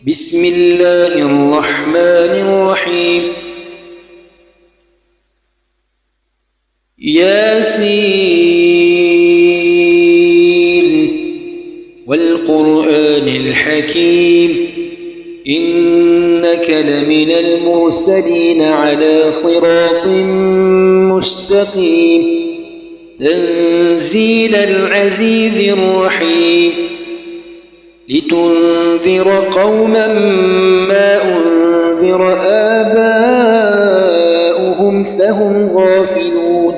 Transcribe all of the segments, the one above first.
بسم الله الرحمن الرحيم ياسين والقرآن الحكيم إنك لمن المرسلين على صراط مستقيم تنزيل العزيز الرحيم لتنذر قوما ما أنذر آباؤهم فهم غافلون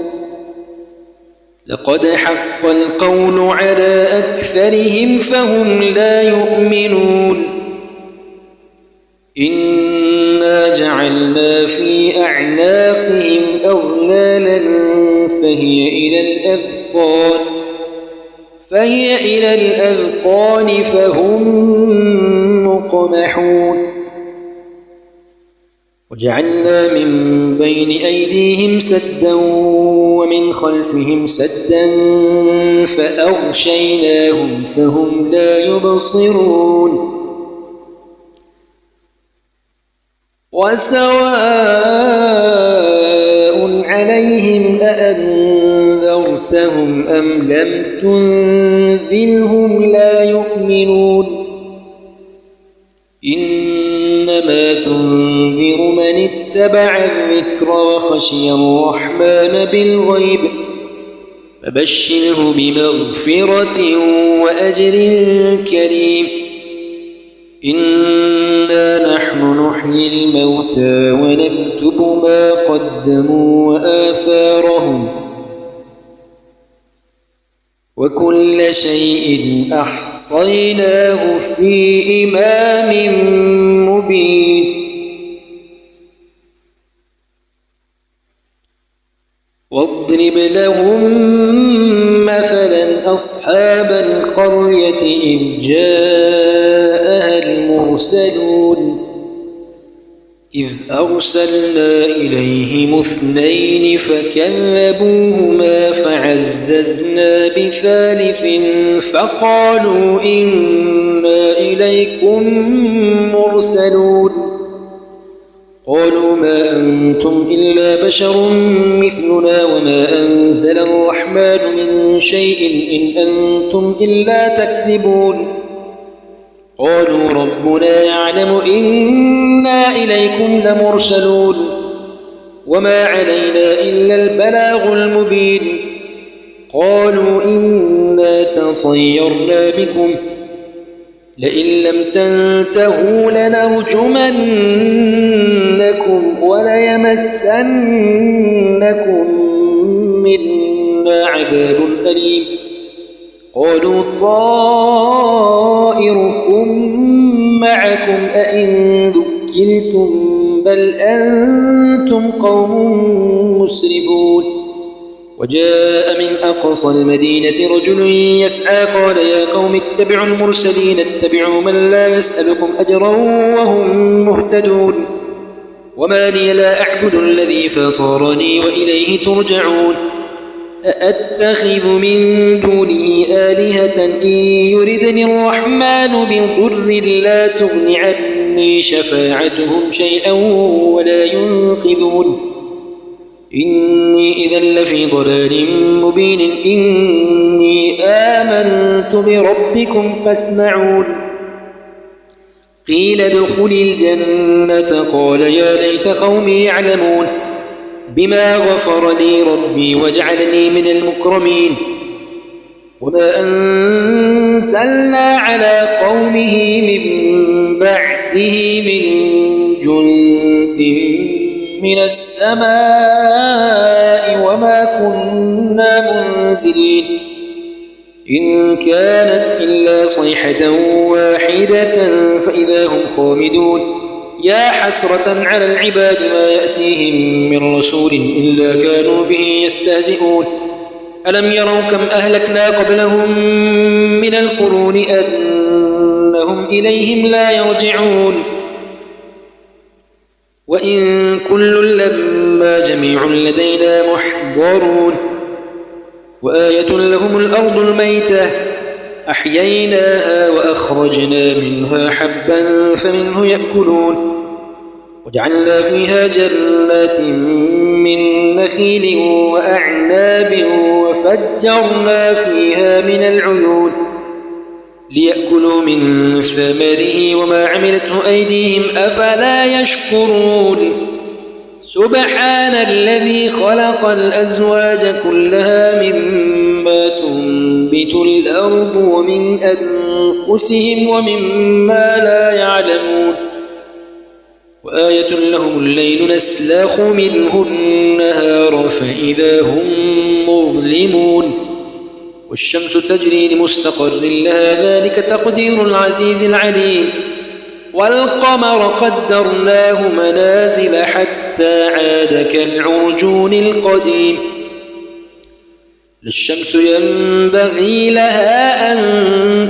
لقد حق القول على أكثرهم فهم لا يؤمنون إنا جعلنا في أعناقهم أغلالا فهي إلى الأذقان فهم مقمحون وجعلنا من بين أيديهم سدا ومن خلفهم سدا فأغشيناهم فهم لا يبصرون وسواء عليهم أأنذرتهم أم لم تنذرهم لا يؤمنون إنما تنذر من اتبع الذكر وخشي الرحمن بالغيب فبشره بمغفرة وأجر كريم إنا نحن نحيي الموتى ونكتب ما قدموا وآثارهم وكل شيء أحصيناه في إمام مبين واضرب لهم مثلا أصحاب القرية إذ جاءها المرسلون إذ أرسلنا إليهم اثنين فكذبوهما فعززنا بثالث فقالوا إنا إليكم مرسلون قالوا ما أنتم إلا بشر مثلنا وما أنزل الرحمن من شيء إن أنتم إلا تكذبون قالوا ربنا يعلم إنا إليكم لمرسلون وما علينا إلا البلاغ المبين قالوا إنا تطيرنا بكم لئن لم تنتهوا لنرجمنكم وليمسنكم منا عذاب أليم قالوا طائركم معكم أئن ذكرتم بل أنتم قوم مسرفون وجاء من أقصى المدينة رجل يسعى قال يا قوم اتبعوا المرسلين اتبعوا من لا يسألكم أجرا وهم مهتدون وما لي لا أعبد الذي فطرني وإليه ترجعون أأتخذ من دونه آلهة إن يردني الرحمن بضر لا تغن عني شفاعتهم شيئا ولا ينقذون إني إذا لفي ضلال مبين إني آمنت بربكم فاسمعون قيل ادخل الجنة قال يا ليت قومي يعلمون بما غفر لي ربي وجعلني من المكرمين وما أنزلنا على قومه من بعده من جند من السماء وما كنا منزلين إن كانت إلا صيحة واحدة فإذا هم خامدون يا حسرة على العباد ما يأتيهم من رسول إلا كانوا به يستهزئون ألم يروا كم أهلكنا قبلهم من القرون أنهم إليهم لا يرجعون وإن كل لما جميع لدينا محضرون وآية لهم الأرض الميتة أحييناها وأخرجنا منها حبا فمنه يأكلون وجعلنا فيها جنات من نخيل وأعناب وفجرنا فيها من العيون ليأكلوا من ثمره وما عملته أيديهم أفلا يشكرون سبحان الذي خلق الأزواج كلها مما تنبت الأرض ومن أنفسهم ومما لا يعلمون وآية لهم الليل نسلخ منه النهار فإذا هم مظلمون والشمس تجري لمستقر لها ذلك تقدير العزيز العليم والقمر قدرناه منازل حتى عاد كالعرجون القديم لا الشمس ينبغي لها أن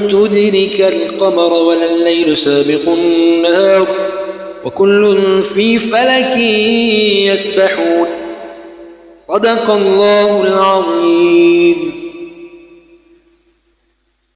تدرك القمر ولا الليل سابق النهار وكل في فلك يسبحون صدق الله العظيم.